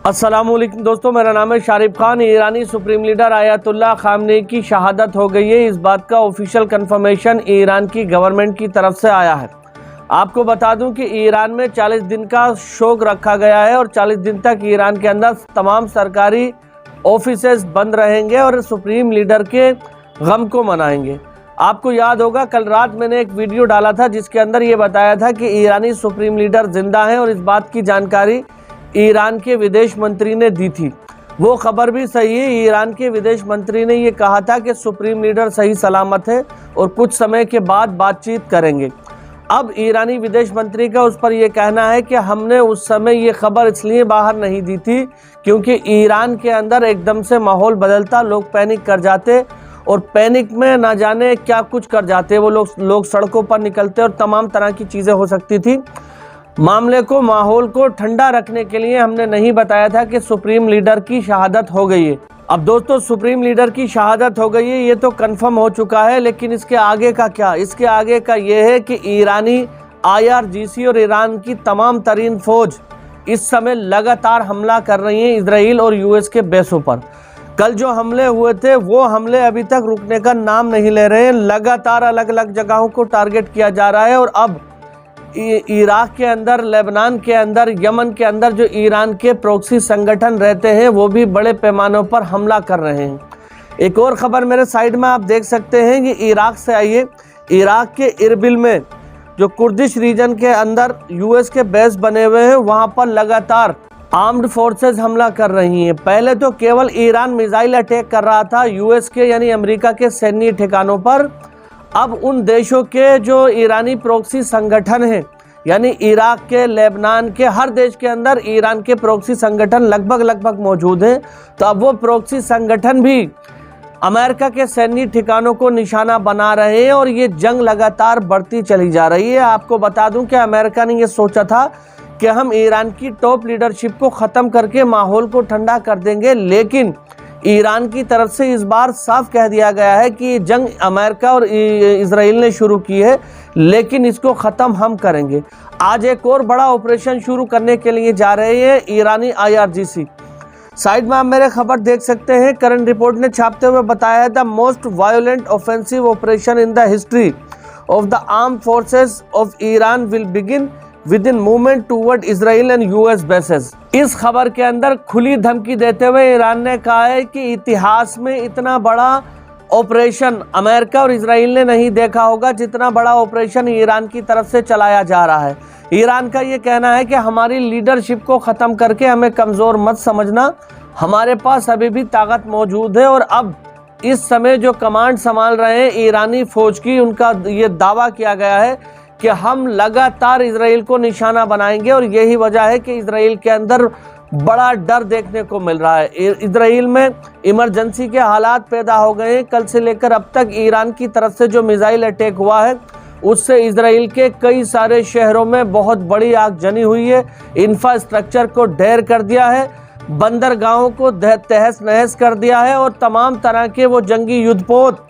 अस्सलामुअलैकुम दोस्तों, मेरा नाम है शारिफ खान। ईरानी सुप्रीम लीडर आयतुल्लाह खामनेई की शहादत हो गई है। इस बात का ऑफिशियल कंफर्मेशन ईरान की गवर्नमेंट की तरफ से आया है। आपको बता दूं कि ईरान में 40 दिन का शोक रखा गया है और 40 दिन तक ईरान के अंदर तमाम सरकारी ऑफिसेज बंद रहेंगे और सुप्रीम लीडर के गम को मनाएंगे। आपको याद होगा कल रात मैंने एक वीडियो डाला था जिसके अंदर ये बताया था कि ईरानी सुप्रीम लीडर जिंदा हैं और इस बात की जानकारी ईरान के विदेश मंत्री ने दी थी। वो खबर भी सही है। ईरान के विदेश मंत्री ने ये कहा था कि सुप्रीम लीडर सही सलामत है और कुछ समय के बाद बातचीत करेंगे। अब ईरानी विदेश मंत्री का उस पर यह कहना है कि हमने उस समय ये खबर इसलिए बाहर नहीं दी थी क्योंकि ईरान के अंदर एकदम से माहौल बदलता, लोग पैनिक कर जाते और पैनिक में ना जाने क्या कुछ कर जाते। वो लोग सड़कों पर निकलते और तमाम तरह की चीज़ें हो सकती थी। मामले को, माहौल को ठंडा रखने के लिए हमने नहीं बताया था कि सुप्रीम लीडर की शहादत हो गई है। अब दोस्तों, सुप्रीम लीडर की शहादत हो गई है ये तो कंफर्म हो चुका है, लेकिन इसके आगे का क्या? इसके आगे का ये है कि ईरानी IRGC और ईरान की तमाम तरीन फौज इस समय लगातार हमला कर रही है इजराइल और US के बेसों पर। कल जो हमले हुए थे वो हमले अभी तक रुकने का नाम नहीं ले रहे हैं। लगातार अलग अलग जगहों को टारगेट किया जा रहा है और अब इराक के अंदर, लेबनान के अंदर, यमन के अंदर जो ईरान के प्रॉक्सी संगठन रहते हैं वो भी बड़े पैमानों पर हमला कर रहे हैं। एक और खबर मेरे साइड में आप देख सकते हैं कि इराक से आई है। इराक के इरबिल में जो कुर्दिश रीजन के अंदर US के बेस बने हुए हैं वहां पर लगातार आर्म्ड फोर्सेस हमला कर रही हैं। पहले तो केवल ईरान मिसाइल अटैक कर रहा था US के यानी अमेरिका के सैन्य ठिकानों पर। अब उन देशों के जो ईरानी प्रॉक्सी संगठन हैं, यानी इराक के, लेबनान के, हर देश के अंदर ईरान के प्रॉक्सी संगठन लगभग मौजूद हैं। तो अब वो प्रॉक्सी संगठन भी अमेरिका के सैन्य ठिकानों को निशाना बना रहे हैं और ये जंग लगातार बढ़ती चली जा रही है। आपको बता दूं कि अमेरिका ने ये सोचा था कि हम ईरान की टॉप लीडरशिप को ख़त्म करके माहौल को ठंडा कर देंगे, लेकिन ईरान की तरफ से इस बार साफ कह दिया गया है कि ये जंग अमेरिका और इजराइल ने शुरू की है, लेकिन इसको ख़त्म हम करेंगे। आज एक और बड़ा ऑपरेशन शुरू करने के लिए जा रहे हैं ईरानी IRGC। साइड में आप मेरे खबर देख सकते हैं। करंट रिपोर्ट ने छापते हुए बताया है the most violent offensive operation in the history of the armed forces of Iran will begin with in movement toward Israel and US bases. इस खबर के अंदर खुली धमकी देते हुए ईरान ने कहा है कि इतिहास में इतना बड़ा ऑपरेशन अमेरिका और इजराइल ने नहीं देखा होगा जितना बड़ा ऑपरेशन ईरान की तरफ से चलाया जा रहा है। ईरान का ये कहना है कि हमारी लीडरशिप को ख़त्म करके हमें कमज़ोर मत समझना, हमारे पास अभी भी ताकत मौजूद है। और अब इस समय जो कमांड संभाल रहे हैं ईरानी फौज की, उनका ये दावा किया गया है कि हम लगातार इजराइल को निशाना बनाएंगे और यही वजह है कि इजराइल के अंदर बड़ा डर देखने को मिल रहा है। इजराइल में इमरजेंसी के हालात पैदा हो गए हैं। कल से लेकर अब तक ईरान की तरफ से जो मिसाइल अटैक हुआ है उससे इजराइल के कई सारे शहरों में बहुत बड़ी आगजनी हुई है। इंफ्रास्ट्रक्चर को ढेर कर दिया है, बंदरगाहों को तहस नहस कर दिया है और तमाम तरह के वो जंगी युद्धपोत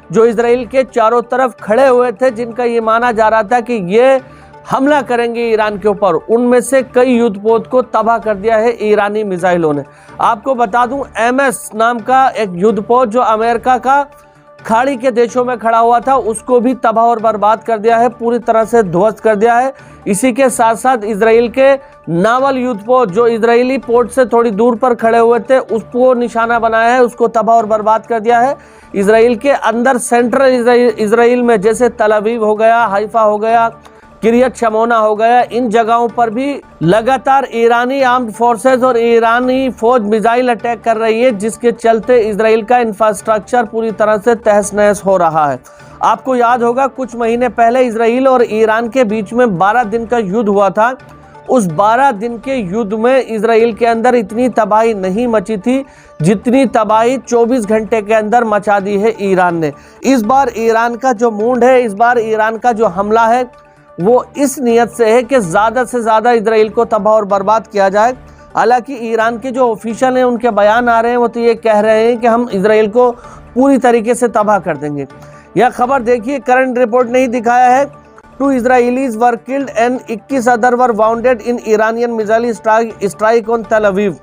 जो इजराइल के चारों तरफ खड़े हुए थे, जिनका ये माना जा रहा था कि ये हमला करेंगे ईरान के ऊपर, उनमें से कई युद्धपोत को तबाह कर दिया है ईरानी मिसाइलों ने। आपको बता दूं MS नाम का एक युद्धपोत जो अमेरिका का खाड़ी के देशों में खड़ा हुआ था उसको भी तबाह और बर्बाद कर दिया है, पूरी तरह से ध्वस्त कर दिया है। इसी के साथ साथ इजराइल के नावल युद्धपोत जो इजरायली पोर्ट से थोड़ी दूर पर खड़े हुए थे उसको निशाना बनाया है, उसको तबाह और बर्बाद कर दिया है। इजराइल के अंदर सेंट्रल इजराइल में जैसे तल अवीव हो गया, हाइफा हो गया, किरियत शमोना हो गया, इन जगहों पर भी लगातार ईरानी आर्म्ड फोर्सेस और ईरानी फौज मिसाइल अटैक कर रही है, जिसके चलते इजराइल का इंफ्रास्ट्रक्चर पूरी तरह से तहस नहस हो रहा है। आपको याद होगा कुछ महीने पहले इजराइल और ईरान के बीच में 12 दिन का युद्ध हुआ था। उस 12 दिन के युद्ध में इजराइल के अंदर इतनी तबाही नहीं मची थी जितनी तबाही 24 घंटे के अंदर मचा दी है ईरान ने। इस बार ईरान का जो मूड है, इस बार ईरान का जो हमला है वो इस नियत से है कि ज़्यादा से ज़्यादा इजराइल को तबाह और बर्बाद किया जाए। हालांकि ईरान के जो ऑफिशियल हैं उनके बयान आ रहे हैं वो तो ये कह रहे हैं कि हम इजराइल को पूरी तरीके से तबाह कर देंगे। यह खबर देखिए, करंट रिपोर्ट ने ही दिखाया है 2 Israelis were killed and 21 others were wounded in Iranian missile strike on Tel Aviv।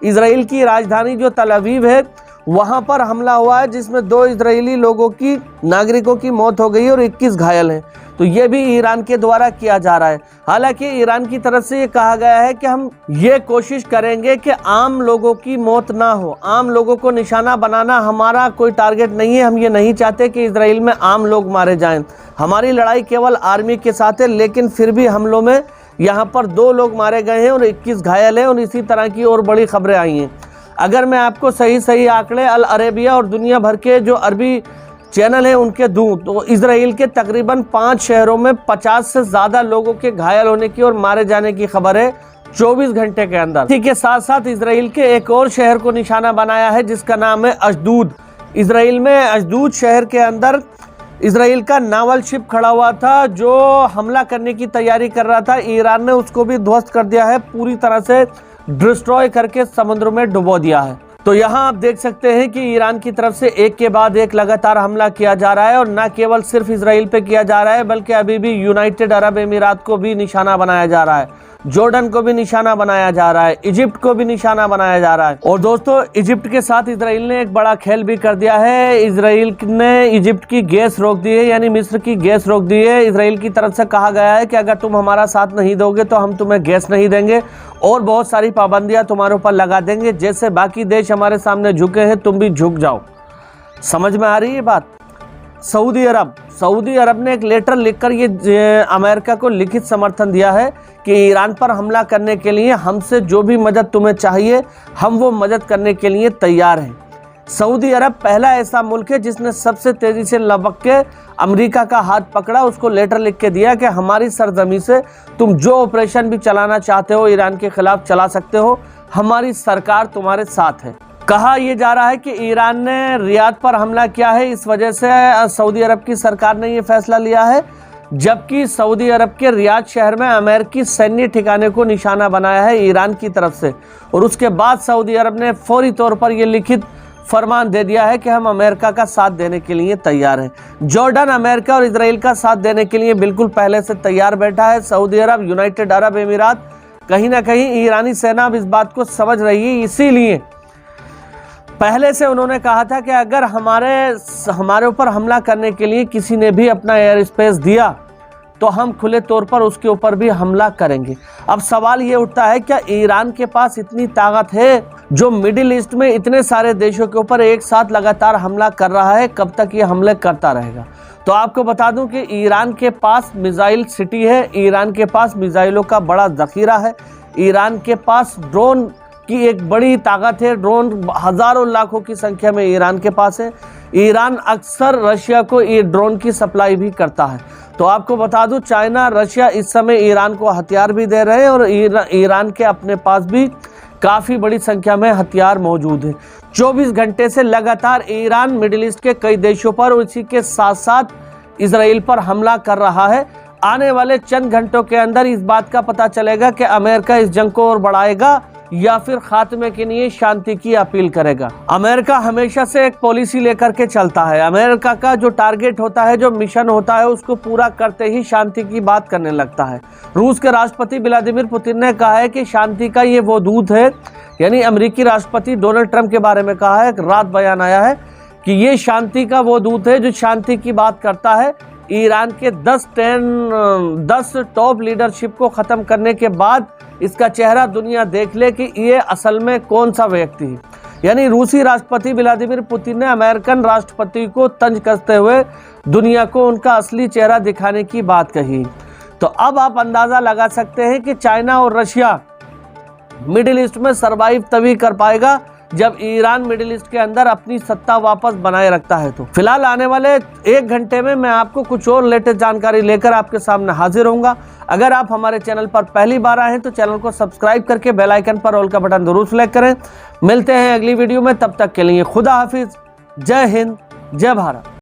Israel की राजधानी जो तल अवीव है वहां पर हमला हुआ है, जिसमें 2 इजरायली लोगों की नागरिकों की मौत हो गई और 21 घायल हैं। तो ये भी ईरान के द्वारा किया जा रहा है। हालांकि ईरान की तरफ से ये कहा गया है कि हम ये कोशिश करेंगे कि आम लोगों की मौत ना हो, आम लोगों को निशाना बनाना हमारा कोई टारगेट नहीं है। हम ये नहीं चाहते कि इजराइल में आम लोग मारे जाएं। हमारी लड़ाई केवल आर्मी के साथ है, लेकिन फिर भी हमलों में यहाँ पर 2 लोग मारे गए हैं और 21 घायल हैं और इसी तरह की और बड़ी खबरें आई हैं। अगर मैं आपको सही आंकड़े अल अरेबिया और दुनिया भर के जो अरबी चैनल है उनके दूं तो इजराइल के तकरीबन 5 शहरों में 50 से ज़्यादा लोगों के घायल होने की और मारे जाने की खबर है 24 घंटे के अंदर। इसी के साथ साथ इजराइल के एक और शहर को निशाना बनाया है जिसका नाम है अशदूद। इजराइल में अशदूद शहर के अंदर इजराइल का नावल शिप खड़ा हुआ था जो हमला करने की तैयारी कर रहा था। ईरान ने उसको भी ध्वस्त कर दिया है, पूरी तरह से डिस्ट्रॉय करके समुद्र में डुबो दिया है। तो यहाँ आप देख सकते हैं कि ईरान की तरफ से एक के बाद एक लगातार हमला किया जा रहा है और न केवल सिर्फ इजराइल पे किया जा रहा है बल्कि अभी भी यूनाइटेड अरब अमीरात को भी निशाना बनाया जा रहा है, जॉर्डन को भी निशाना बनाया जा रहा है, इजिप्ट को भी निशाना बनाया जा रहा है। और दोस्तों, इजिप्ट के साथ इजराइल ने एक बड़ा खेल भी कर दिया है। इजराइल ने इजिप्ट की गैस रोक दी है, यानी मिस्र की गैस रोक दी है। इजराइल की तरफ से कहा गया है कि अगर तुम हमारा साथ नहीं दोगे तो हम तुम्हें गैस नहीं देंगे और बहुत सारी पाबंदियां तुम्हारे ऊपर लगा देंगे। जैसे बाकी देश हमारे सामने झुके हैं, तुम भी झुक जाओ। समझ में आ रही है बात? सऊदी अरब ने एक लेटर लिखकर ये अमेरिका को लिखित समर्थन दिया है कि ईरान पर हमला करने के लिए हमसे जो भी मदद तुम्हें चाहिए हम वो मदद करने के लिए तैयार हैं। सऊदी अरब पहला ऐसा मुल्क है जिसने सबसे तेजी से लपक के अमेरिका का हाथ पकड़ा, उसको लेटर लिख के दिया कि हमारी सरजमी से तुम जो ऑपरेशन भी चलाना चाहते हो ईरान के खिलाफ चला सकते हो, हमारी सरकार तुम्हारे साथ है। कहा यह जा रहा है कि ईरान ने रियाद पर हमला किया है, इस वजह से सऊदी अरब की सरकार ने यह फैसला लिया है, जबकि सऊदी अरब के रियाद शहर में अमेरिकी सैन्य ठिकाने को निशाना बनाया है ईरान की तरफ से। और उसके बाद सऊदी अरब ने फौरी तौर पर यह लिखित फरमान दे दिया है कि हम अमेरिका का साथ देने के लिए तैयार हैं। जॉर्डन अमेरिका और इजराइल का साथ देने के लिए बिल्कुल पहले से तैयार बैठा है। सऊदी अरब, यूनाइटेड अरब अमीरात, कहीं ना कहीं ईरानी सेना अब इस बात को समझ रही है, इसीलिए पहले से उन्होंने कहा था कि अगर हमारे ऊपर हमला करने के लिए किसी ने भी अपना एयर स्पेस दिया तो हम खुले तौर पर उसके ऊपर भी हमला करेंगे। अब सवाल ये उठता है, क्या ईरान के पास इतनी ताकत है जो मिडिल ईस्ट में इतने सारे देशों के ऊपर एक साथ लगातार हमला कर रहा है? कब तक ये हमले करता रहेगा? तो आपको बता दूं कि ईरान के पास मिसाइल सिटी है, ईरान के पास मिसाइलों का बड़ा जखीरा है, ईरान के पास ड्रोन की एक बड़ी ताकत है, ड्रोन हजारों लाखों की संख्या में ईरान के पास है। ईरान अक्सर रशिया को ये ड्रोन की सप्लाई भी करता है। तो आपको बता दूं, चाइना, रशिया इस समय ईरान को हथियार भी दे रहे हैं और ईरान के अपने पास भी काफ़ी बड़ी संख्या में हथियार मौजूद है। 24 घंटे से लगातार ईरान मिडिल ईस्ट के कई देशों पर और इसी के साथ साथ इजराइल पर हमला कर रहा है। आने वाले चंद घंटों के अंदर इस बात का पता चलेगा कि अमेरिका इस जंग को और बढ़ाएगा या फिर खात्मे के लिए शांति की अपील करेगा। अमेरिका हमेशा से एक पॉलिसी लेकर के चलता है। अमेरिका का जो टारगेट होता है, जो मिशन होता है, उसको पूरा करते ही शांति की बात करने लगता है। रूस के राष्ट्रपति व्लादिमीर पुतिन ने कहा है कि शांति का ये वो दूत है, यानी अमेरिकी राष्ट्रपति डोनाल्ड ट्रंप के बारे में कहा है, एक रात बयान आया है कि ये शांति का वो दूत है जो शांति की बात करता है। ईरान के 10 टॉप लीडरशिप को खत्म करने के बाद इसका चेहरा दुनिया देख ले कि ये असल में कौन सा व्यक्ति है। यानी रूसी राष्ट्रपति व्लादिमीर पुतिन ने अमेरिकन राष्ट्रपति को तंज कसते हुए दुनिया को उनका असली चेहरा दिखाने की बात कही। तो अब आप अंदाजा लगा सकते हैं कि चाइना और रशिया मिडिल ईस्ट में सरवाइव तभी कर पाएगा जब ईरान मिडिल ईस्ट के अंदर अपनी सत्ता वापस बनाए रखता है। तो फिलहाल आने वाले 1 घंटे में मैं आपको कुछ और लेटेस्ट जानकारी लेकर आपके सामने हाजिर होऊंगा। अगर आप हमारे चैनल पर पहली बार आए हैं तो चैनल को सब्सक्राइब करके बेल आइकन पर ऑल का बटन जरूर सेलेक्ट करें। मिलते हैं अगली वीडियो में, तब तक के लिए खुदा हाफिज, जय हिंद, जय भारत।